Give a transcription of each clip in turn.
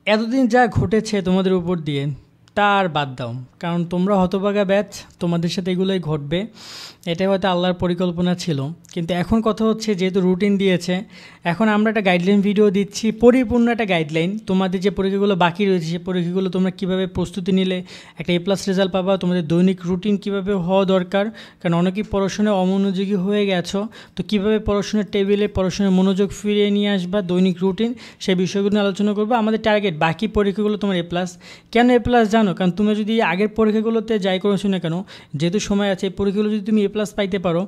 এতদিন যা ঘটেছে তোমাদের উপর দিয়ে তা আর বাদ দাও, কারণ তোমরা হতভাগা ব্যাচ, তোমাদের সাথে এগুলোই ঘটবে। এটাই হয়তো আল্লাহর পরিকল্পনা ছিল। কিন্তু এখন কথা হচ্ছে, যেহেতু রুটিন দিয়েছে, এখন আমরা একটা গাইডলাইন ভিডিও দিচ্ছি, পরিপূর্ণ একটা গাইডলাইন। তোমাদের যে পরীক্ষাগুলো বাকি রয়েছে সেই পরীক্ষাগুলো তোমরা কীভাবে প্রস্তুতি নিলে একটা A+ রেজাল্ট পাবা, তোমাদের দৈনিক রুটিন কীভাবে হওয়া দরকার, কারণ অনেকেই পড়াশোনায় অমনোযোগী হয়ে গেছো। তো কীভাবে পড়াশোনার টেবিলে পড়াশোনার মনোযোগ ফিরিয়ে নিয়ে আসবা, দৈনিক রুটিন, সেই বিষয়গুলো নিয়ে আলোচনা করবো। আমাদের টার্গেট বাকি পরীক্ষাগুলো তোমার A+। কেন A+ জানো? কারণ তুমি যদি আগের পরীক্ষাগুলোতে যাই করেছো না কেন, যেহেতু সময় আছে, এই পরীক্ষাগুলো যদি তুমি A+ পাইতে পারো,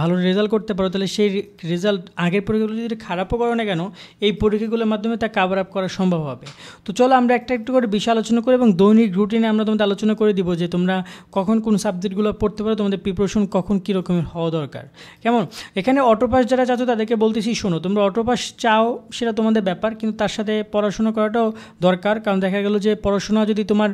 ভালো রেজাল্ট করতে পারো, তাহলে সেই রেজাল্ট আগের পরীক্ষাগুলো যদি খারাপও করো না কেন, এই পরীক্ষাগুলোর মাধ্যমে তা কাভার আপ করা সম্ভব হবে। তো চলো আমরা একটা একটু করে বিষয় আলোচনা করি এবং দৈনিক রুটিনে আমরা তোমাদের আলোচনা করে দিব যে তোমরা কখন কোন সাবজেক্টগুলো পড়তে পারো, তোমাদের প্রিপারেশন কখন কী রকমের হওয়া দরকার। কেমন? এখানে অটোপাস যারা চাচ্ছ তাদেরকে বলতেছি, শোনো, তোমরা অটোপাস চাও সেটা তোমাদের ব্যাপার, কিন্তু তার সাথে পড়াশোনা করাটাও দরকার। কারণ দেখা গেল যে পড়াশোনা যদি তোমার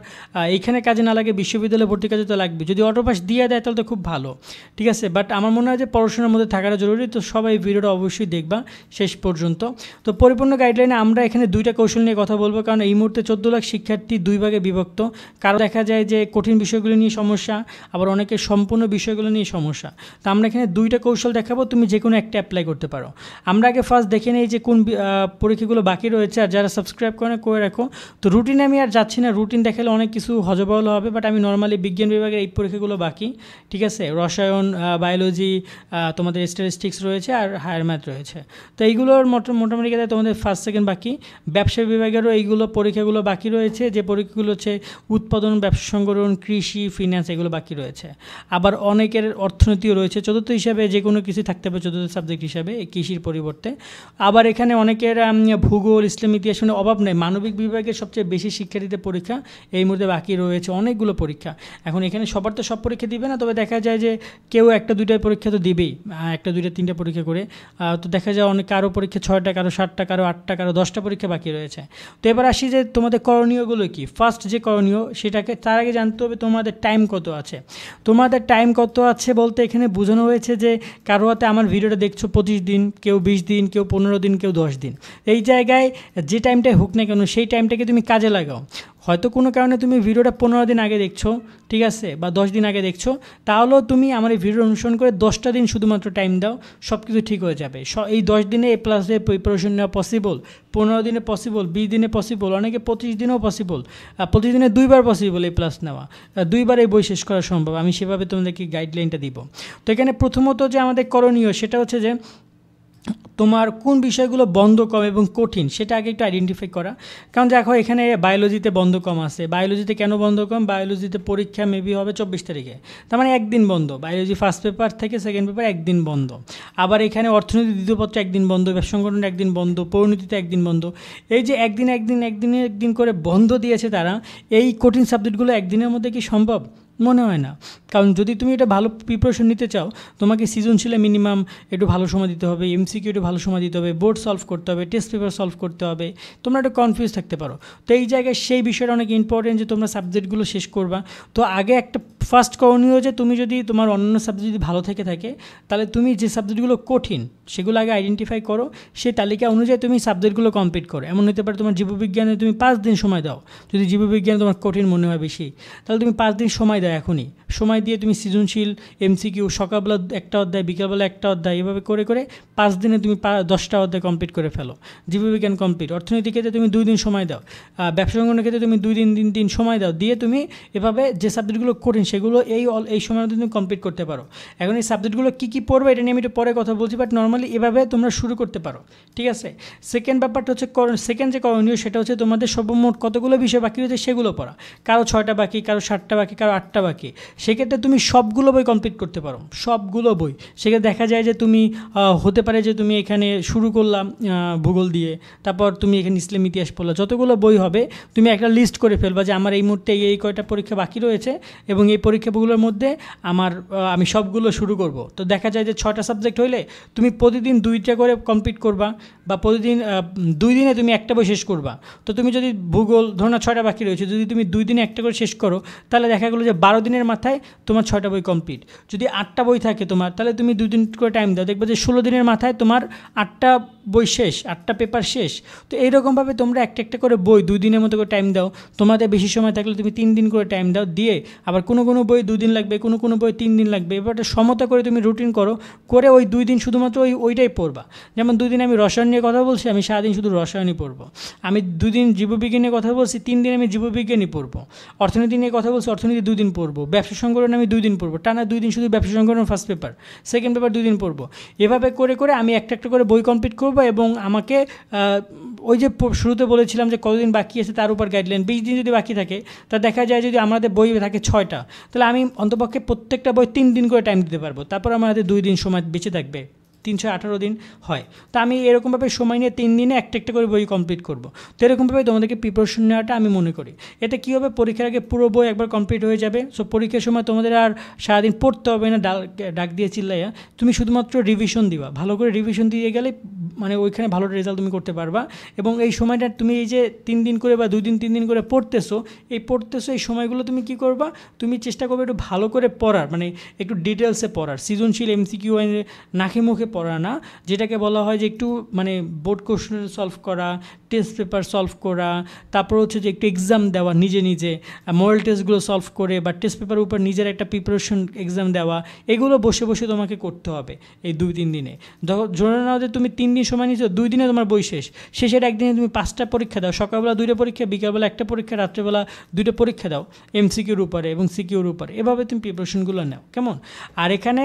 এইখানে কাজে না লাগে, বিশ্ববিদ্যালয়ে ভর্তি কাজে তো লাগবে। যদি অটোপাস দিয়ে দেয় তাহলে তো খুব ভালো, ঠিক আছে। বাট আমার মনে হয় যে পড়াশোনার মধ্যে থাকাটা জরুরি। তো সবাই ভিডিওটা অবশ্যই দেখবা শেষ পর্যন্ত। তো পরিপূর্ণ গাইডলাইনে আমরা এখানে দুইটা কৌশল নিয়ে কথা বলবো, কারণ এই মুহূর্তে 14 লাখ শিক্ষার্থী দুই ভাগে বিভক্ত। কারো দেখা যায় যে কঠিন বিষয়গুলো নিয়ে সমস্যা, আবার অনেকের সম্পূর্ণ বিষয়গুলো নিয়ে সমস্যা। তো আমরা এখানে দুইটা কৌশল দেখাবো, তুমি যে কোনো একটা অ্যাপ্লাই করতে পারো। আমরা আগে ফার্স্ট দেখে নেই যে কোন পরীক্ষাগুলো বাকি রয়েছে, আর যারা সাবস্ক্রাইব করে রাখো। তো রুটিনে আমি আর যাচ্ছি না, রুটিন দেখালে অনেক কিছু হজবরল হবে। বাট আমি নর্মালি বিজ্ঞান বিভাগের এই পরীক্ষাগুলো বাকি, ঠিক আছে। রসায়ন, বায়োলজি, তোমাদের স্ট্যাটিস্টিক্স রয়েছে, আর হায়ার ম্যাথ রয়েছে। তো এইগুলোর মোটামুটি কথা তোমাদের ফার্স্ট সেকেন্ড বাকি। ব্যবসা বিভাগেরও এইগুলো পরীক্ষাগুলো বাকি রয়েছে, যে পরীক্ষাগুলো হচ্ছে উৎপাদন, ব্যবসা সংগঠন, কৃষি, ফিন্যান্স, এগুলো বাকি রয়েছে। আবার অনেকের অর্থনীতিও রয়েছে চতুর্থ হিসাবে, যে কোনো কিছু থাকতে হবে চতুর্থ সাবজেক্ট হিসাবে কৃষির পরিবর্তে। আবার এখানে অনেকের ভূগোল, ইসলাম, ইতিহাস অভাব নেই। মানবিক বিভাগের সবচেয়ে বেশি শিক্ষার্থীদের পরীক্ষা এই মুহূর্তে বাকি রয়েছে, অনেকগুলো পরীক্ষা। এখন এখানে সবার তো সব পরীক্ষা দিবে না, তবে দেখা যায় যে কেউ একটা দুইটা পরীক্ষা তো দিবেই, একটা দুইটা তিনটা পরীক্ষা করে। তো দেখা যায় অনেক, কারো পরীক্ষা 6টা, কারো 7টা, কারো 8টা, কারো 10টা পরীক্ষা বাকি রয়েছে। তো এবার আসি যে তোমাদের করণীয়গুলো কি। ফার্স্ট যে করণীয়, সেটাকে তার আগে জানতে হবে তোমাদের টাইম কত আছে। তোমাদের টাইম কত আছে বলতে এখানে বোঝানো হয়েছে যে কারো হাতে আমার ভিডিওটা দেখছো 25 দিন, কেউ 20 দিন, কেউ 15 দিন, কেউ 10 দিন। এই জায়গায় যে টাইমটাই হোক না কেন, সেই টাইমটাকে তুমি কাজে লাগাও। হয়তো কোনো কারণে তুমি ভিডিওটা 15 দিন আগে দেখছো, ঠিক আছে, বা 10 দিন আগে দেখছো, তাহলেও তুমি আমার এই ভিডিও অনুসরণ করে 10টা দিন শুধুমাত্র টাইম দাও, সব কিছু ঠিক হয়ে যাবে। এই 10 দিনে A+ এর প্রিপারেশন নেওয়া পসিবল, 15 দিনে পসিবল, 20 দিনে পসিবল, অনেকে 25 দিনেও পসিবল, 25 দিনে 2বার পসিবল A+ নেওয়া, 2বার এই বই শেষ করা সম্ভব। আমি সেভাবে তোমাদেরকে গাইডলাইনটা দিব। তো এখানে প্রথমত যে আমাদের করণীয়, সেটা হচ্ছে যে তোমার কোন বিষয়গুলো বন্ধ কম এবং কঠিন সেটা আগে একটু আইডেন্টিফাই করা। কারণ দেখো এখানে বায়োলজিতে বন্ধ কম আছে। বায়োলজিতে কেন বন্ধ কম? বায়োলজিতে পরীক্ষা মেবি হবে 24 তারিখে, তার মানে একদিন বন্ধ। বায়োলজি ফার্স্ট পেপার থেকে সেকেন্ড পেপার একদিন বন্ধ। আবার এখানে অর্থনীতি দ্বিতীয় পত্র একদিন বন্ধ, ব্যবসা সংগঠন একদিন বন্ধ, পরিণতিতে একদিন বন্ধ। এই যে একদিন করে বন্ধ দিয়েছে তারা, এই কঠিন সাবজেক্টগুলো একদিনের মধ্যে কি সম্ভব? মনে হয় না। কারণ যদি তুমি এটা ভালো প্রিপারেশন নিতে চাও, তোমাকে সৃজনশীলে মিনিমাম একটু ভালো সময় দিতে হবে, MCQ একটু ভালো সময় দিতে হবে, বোর্ড সলভ করতে হবে, টেস্ট পেপার সলভ করতে হবে। তোমরা একটু কনফিউজ থাকতে পারো। তো এই জায়গায় সেই বিষয়টা অনেক ইম্পর্টেন্ট যে তোমরা সাবজেক্টগুলো শেষ করবা। তো আগে একটা ফার্স্ট করণীয় যে তুমি যদি তোমার অন্যান্য সাবজেক্ট যদি ভালো থেকে থাকে, তাহলে তুমি যে সাবজেক্টগুলো কঠিন সেগুলো আগে আইডেন্টিফাই করো, সেই তালিকা অনুযায়ী তুমি সাবজেক্টগুলো কমপ্লিট করো। এমন হতে পারে তোমার জীববিজ্ঞানে তুমি 5 দিন সময় দাও, যদি জীববিজ্ঞানে তোমার কঠিন মনে হয় বেশি, তাহলে তুমি 5 দিন সময় দাও। এখনই সময় দিয়ে তুমি সৃজনশীল, MCQ, সকালবেলা একটা অধ্যায়, বিকালবেলা একটা অধ্যায়, এভাবে করে করে 5 দিনে তুমি 10টা অধ্যায় কমপ্লিট করে ফেলো। জীববিজ্ঞান কমপ্লিট। অর্থনীতির ক্ষেত্রে তুমি 2 দিন সময় দাও, ব্যবসা সংগঠনের ক্ষেত্রে তুমি 2 দিন 3 দিন সময় দাও, দিয়ে তুমি এভাবে যে সাবজেক্টগুলো কঠিন সেগুলো এই সময়ের মধ্যে তুমি কমপ্লিট করতে পারো। এখন এই সাবজেক্টগুলো কী কী পড়বে এটা নিয়ে আমি একটু পরে কথা বলছি, বাট নর্মালি এভাবে তোমরা শুরু করতে পারো, ঠিক আছে। সেকেন্ড ব্যাপারটা হচ্ছে, সেকেন্ড যে করণীয় সেটা হচ্ছে তোমাদের সর্বমোট কতগুলো বিষয় বাকি রয়েছে সেগুলো পড়া। কারো 6টা বাকি, কারো 7টা বাকি, কারো 8টা বাকি। সেক্ষেত্রে তুমি সবগুলো বই কমপ্লিট করতে পারো, সবগুলো বই। সেক্ষেত্রে দেখা যায় যে তুমি হতে পারে যে তুমি এখানে শুরু করলাম ভূগোল দিয়ে, তারপর তুমি এখানে ইসলাম, ইতিহাস পড়লা, যতগুলো বই হবে তুমি একটা লিস্ট করে ফেলবা যে আমার এই মুহূর্তে এই কয়টা পরীক্ষা বাকি রয়েছে এবং এই পরীক্ষাগুলোর মধ্যে আমি সবগুলো শুরু করব। তো দেখা যায় যে 6টা সাবজেক্ট হইলে তুমি প্রতিদিন 2টা করে কমপ্লিট করবা, বা প্রতিদিন 2 দিনে তুমি একটা বই শেষ করবা। তো তুমি যদি ভূগোল ধরো না 6টা বাকি রয়েছে, যদি তুমি 2 দিনে একটা করে শেষ করো, তাহলে দেখা গেলো যে 12 দিনের মাথায় মাথায় তোমার 6টা বই কমপ্লিট। যদি 8টা বই থাকে তোমার, তাহলে তুমি 2 দিন করে টাইম দাও, দেখবে যে 16 দিনের মাথায় তোমার 8টা বই শেষ, 8টা পেপার শেষ। তো এইরকমভাবে তোমরা একটা একটা করে বই 2 দিনের মতো করে টাইম দাও। তোমাদের বেশি সময় থাকলে তুমি 3 দিন করে টাইম দাও, দিয়ে আবার কোনো কোনো বই 2 দিন লাগবে, কোনো কোনো বই 3 দিন লাগবে। এবারটা সমতা করে তুমি রুটিন করো, করে ওই 2 দিন শুধুমাত্র ওইটাই পড়বা। যেমন 2 দিন আমি রসায়ন নিয়ে কথা বলছি, আমি সারাদিন শুধু রসায়নই পড়বো। আমি 2 দিন জীববিজ্ঞান নিয়ে কথা বলছি, 3 দিন আমি জীববিজ্ঞানই পড়বো। অর্থনীতি নিয়ে কথা বলছি, অর্থনীতি 2 দিন পড়বো। ব্যবসা সংগঠন আমি 2 দিন পড়বো, টানা 2 দিন শুধু ব্যবসা সংগঠন ফার্স্ট পেপার, সেকেন্ড পেপার 2 দিন পড়বো। এভাবে করে করে আমি একটা একটা করে বই কমপ্লিট করবো, এবং আমাকে ওই যে শুরুতে বলেছিলাম যে কতদিন বাকি আছে তার উপর গাইডলাইন। 20 দিন যদি বাকি থাকে, তা দেখা যায় যদি আমাদের বই থাকে 6টা, তাহলে আমি অন্তপক্ষে প্রত্যেকটা বই 3 দিন করে টাইম দিতে পারবো। তারপর আমার হাতে 2 দিন সময় বেঁচে থাকবে, 318 দিন হয়। তো আমি এরকমভাবে সময় নিয়ে 3 দিনে একটা একটা করে বই কমপ্লিট করব। তো এরকমভাবে তোমাদেরকে প্রিপারেশন নেওয়াটা আমি মনে করি। এতে কী হবে, পরীক্ষার আগে পুরো বই একবার কমপ্লিট হয়ে যাবে। সো পরীক্ষার সময় তোমাদের আর সারাদিন পড়তে হবে না ডাক দিয়ে চিল্লাইয়া, তুমি শুধুমাত্র রিভিশন দিবা। ভালো করে রিভিশন দিয়ে গেলে মানে ওইখানে ভালো রেজাল্ট তুমি করতে পারবা। এবং এই সময়টা তুমি এই যে 3 দিন করে বা 2 দিন 3 দিন করে পড়তেছো, এই সময়গুলো তুমি কি করবা, তুমি চেষ্টা করবে একটু ভালো করে পড়ার, মানে একটু ডিটেলসে পড়ার। সৃজনশীল এমসিকিউ নাকে মুখে পড়া না, যেটাকে বলা হয় যে একটু মানে বোর্ড কোশ্চেন সলভ করা, টেস্ট পেপার সলভ করা, তারপর হচ্ছে যে একটু এক্সাম দেওয়া, নিজে নিজে মডেল টেস্টগুলো সলভ করে বা টেস্ট পেপারের উপর নিজের একটা প্রিপারেশন এক্সাম দেওয়া, এগুলো বসে বসে তোমাকে করতে হবে এই 2-3 দিনে। ধরে নাও যে তুমি 3 দিন সময় নিয়েছো, 2 দিনে তোমার বই শেষের একদিনে তুমি 5টা পরীক্ষা দাও, সকালবেলা 2টা পরীক্ষা, বিকালবেলা 1টা পরীক্ষা, রাত্রেবেলা 2টা পরীক্ষা দাও এমসিকিউর উপরে এবং সিকিউর উপরে। এভাবে তুমি প্রিপারেশনগুলো নাও, কেমন? আর এখানে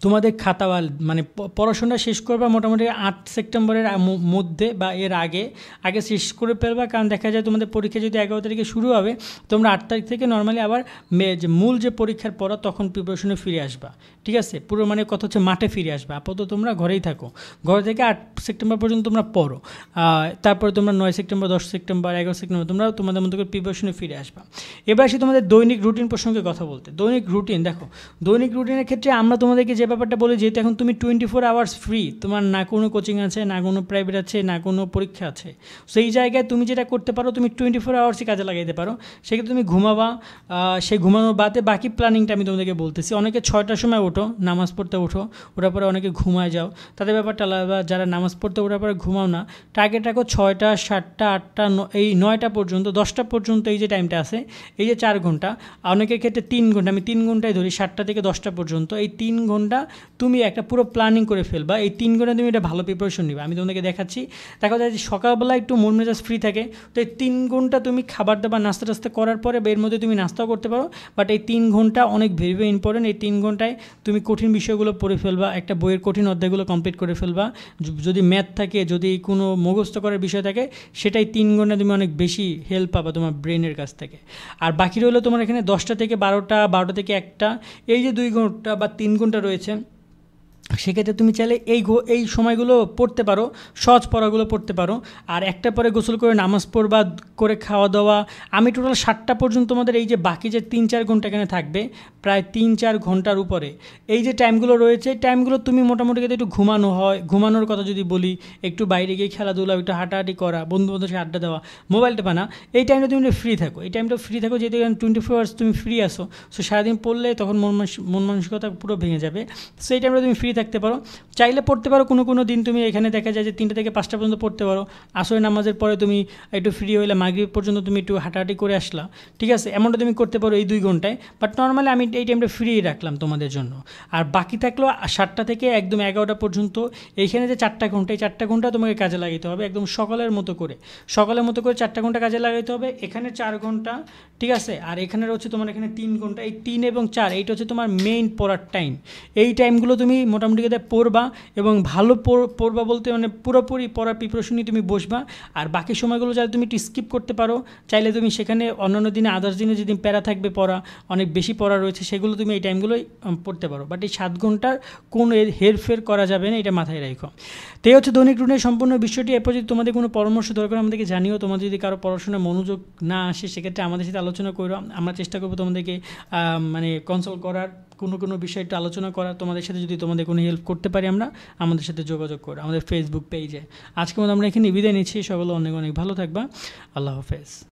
তোমাদের খাতা মানে পড়াশোনা শেষ করবা মোটামুটি 8 সেপ্টেম্বরের মধ্যে বা এর আগে শেষ করে ফেলবা। কারণ দেখা যায় তোমাদের পরীক্ষা যদি 11 তারিখে শুরু হবে, তোমরা 8 তারিখ থেকে নর্মালি আবার যে মূল যে পরীক্ষার পড়া তখন প্রিপারেশনে ফিরে আসবা, ঠিক আছে? পুরো মানে কথা হচ্ছে মাঠে ফিরে আসবা। আপাতত তোমরা ঘরেই থাকো, ঘর থেকে 8 সেপ্টেম্বর পর্যন্ত তোমরা পড়ো। তারপরে তোমরা 9 সেপ্টেম্বর, 10 সেপ্টেম্বর, 11 সেপ্টেম্বর তোমরা তোমাদের মতো করে প্রিপারেশনে ফিরে আসবা। এবার আসি তোমাদের দৈনিক রুটিন প্রসঙ্গে কথা বলতে। দৈনিক রুটিন দেখো, দৈনিক রুটিনের ক্ষেত্রে আমরা তোমাদেরকে যে ব্যাপারটা বলি, যেহেতু এখন তুমি 24 আওয়ার্স ফ্রি, তোমার না কোনো কোচিং আছে, না কোনো প্রাইভেট আছে, না কোনো পরীক্ষা আছে, সেই জায়গায় তুমি যেটা করতে পারো, তুমি 24 আওয়ার্সই কাজে লাগাইতে পারো। সেক্ষেত্রে তুমি ঘুমাবা, সেই ঘুমানোর বাদে বাকি প্ল্যানিংটা আমি তোমাদেরকে বলতেছি। অনেকে 6টার সময় ওঠো, নামাজ পড়তে ওঠো, ওঠার পরে অনেকে ঘুমায় যাও, তাদের ব্যাপারটা আলাদা। যারা নামাজ পড়তে ওঠার পরে ঘুমাও না, টার্গেট রাখো 6টা, 7টা, 8টা, এই 9টা পর্যন্ত, 10টা পর্যন্ত এই যে টাইমটা আছে, এই যে 4 ঘন্টা, অনেকের ক্ষেত্রে 3 ঘন্টা, আমি 3 ঘন্টায় ধরি, 7টা থেকে 10টা পর্যন্ত। এই 3 ঘন্টা তুমি একটা পুরো প্ল্যানিং করে ফেলবা। এই 3 ঘন্টা তুমি এটা ভালো প্রিপারেশন নিবা। আমি তোমাদেরকে দেখাচ্ছি। দেখা যায় যে সকালবেলা একটু মন মেজাজ ফ্রি থাকে, তো এই 3 ঘন্টা তুমি খাবার দাবার নাস্তা টাস্তা করার পরে এর মধ্যে তুমি নাস্তাও করতে পারো, বাট এই 3 ঘন্টা অনেক ভেরি ভেরি ইম্পর্টেন্ট। এই 3 ঘন্টায় তুমি কঠিন বিষয়গুলো পড়ে ফেলবা, একটা বইয়ের কঠিন অধ্যায়গুলো কমপ্লিট করে ফেলবা। যদি ম্যাথ থাকে, যদি কোনো মুখস্থ করার বিষয় থাকে, সেটাই 3 ঘন্টা তুমি অনেক বেশি হেল্প পাবা তোমার ব্রেনের কাছ থেকে। আর বাকি রইলো তোমার এখানে 10টা থেকে 12টা, 12টা থেকে 1টা, এই যে 2 ঘন্টা বা 3 ঘন্টা রয়েছে, সেক্ষেত্রে তুমি চাইলে এই সময়গুলো পড়তে পারো, সহজ পড়াগুলো পড়তে পারো। আর একটা পরে গোসল করে নামাজ পড়বা, করে খাওয়া দাওয়া। আমি টোটাল 7টা পর্যন্ত তোমাদের এই যে বাকি যে 3-4 ঘন্টা এখানে থাকবে, প্রায় 3-4 ঘন্টার উপরে এই যে টাইমগুলো রয়েছে, টাইমগুলো তুমি মোটামুটি একটু ঘুমানোর কথা যদি বলি, একটু বাইরে গিয়ে খেলাধুলা, একটু হাঁটাহাঁটি করা, বন্ধুবান্ধবের সাথে আড্ডা দেওয়া, মোবাইল টেপা না। এই টাইমটা তুমি ফ্রি থাকো, এই টাইমটা ফ্রি থাকো, যেহেতু 24 আওয়ার্স তুমি ফ্রি আসো। সো সারাদিন পড়লে তখন মন মানসিকতা পুরো ভেঙে যাবে। সেই টাইমটা তুমি ফ্রি থাকতে পারো, চাইলে পড়তে পারো। কোনো দিন তুমি এখানে দেখা যায় যে 3টা থেকে 5টা পর্যন্ত পড়তে পারো। আসরের নামাজের পরে তুমি একটু ফ্রি হইলে মাগরিব পর্যন্ত তুমি একটু হাঁটাহাঁটি করে আসলা, ঠিক আছে? এমনটা তুমি করতে পারো এই 2 ঘন্টায়। বাট নর্মালি আমি এই টাইমটা ফ্রি রাখলাম তোমাদের জন্য। আর বাকি থাকলো 7টা থেকে একদম 11টা পর্যন্ত। এইখানে যে 4টা ঘন্টা, এই 4টা ঘন্টা তোমাকে কাজে লাগাতে হবে একদম সকালের মতো করে 4টা ঘন্টা কাজে লাগাতে হবে। এখানে 4 ঘন্টা, ঠিক আছে? আর এখানে হচ্ছে তোমার এখানে 3 ঘন্টা। এই 3 এবং 4 এইটা হচ্ছে তোমার মেইন পড়ার টাইম। এই টাইমগুলো তুমি মোটামুটি পড়বা, এবং ভালো পড়বা বলতে মানে পুরোপুরি পড়ার প্রিপারেশনই তুমি বসবা। আর বাকি সময়গুলো চাইলে তুমি একটু স্কিপ করতে পারো, চাইলে তুমি সেখানে অন্যান্য দিনে আদার্স দিনে যেদিন প্যারা থাকবে, পড়া অনেক বেশি পড়া রয়েছে, সেগুলো তুমি এই টাইমগুলোই পড়তে পারো। বাট এই 7 ঘন্টার কোনো হেরফের করা যাবে না, এটা মাথায় রাখো। তো এই হচ্ছে দৈনিক রুটিনের সম্পূর্ণ বিষয়টি। এরপর যদি তোমাদের কোনো পরামর্শ দরকার আমাদেরকে জানিও। তোমাদের যদি কারো পড়াশোনায় মনোযোগ না আসে, সেক্ষেত্রে আমাদের সাথে আলোচনা করো। আমরা চেষ্টা করবো তোমাদেরকে মানে কনসাল্ট করার, কোনো বিষয়টা আলোচনা করার। তোমাদের সাথে যদি তোমাদের কোনো হেল্প করতে পারি আমরা, আমাদের সাথে যোগাযোগ করো আমাদের ফেসবুক পেজে। আজকে মতো আমরা এখানে বিদায় নিচ্ছি। সকলে অনেক অনেক ভালো থাকবা। আল্লাহ হাফেজ।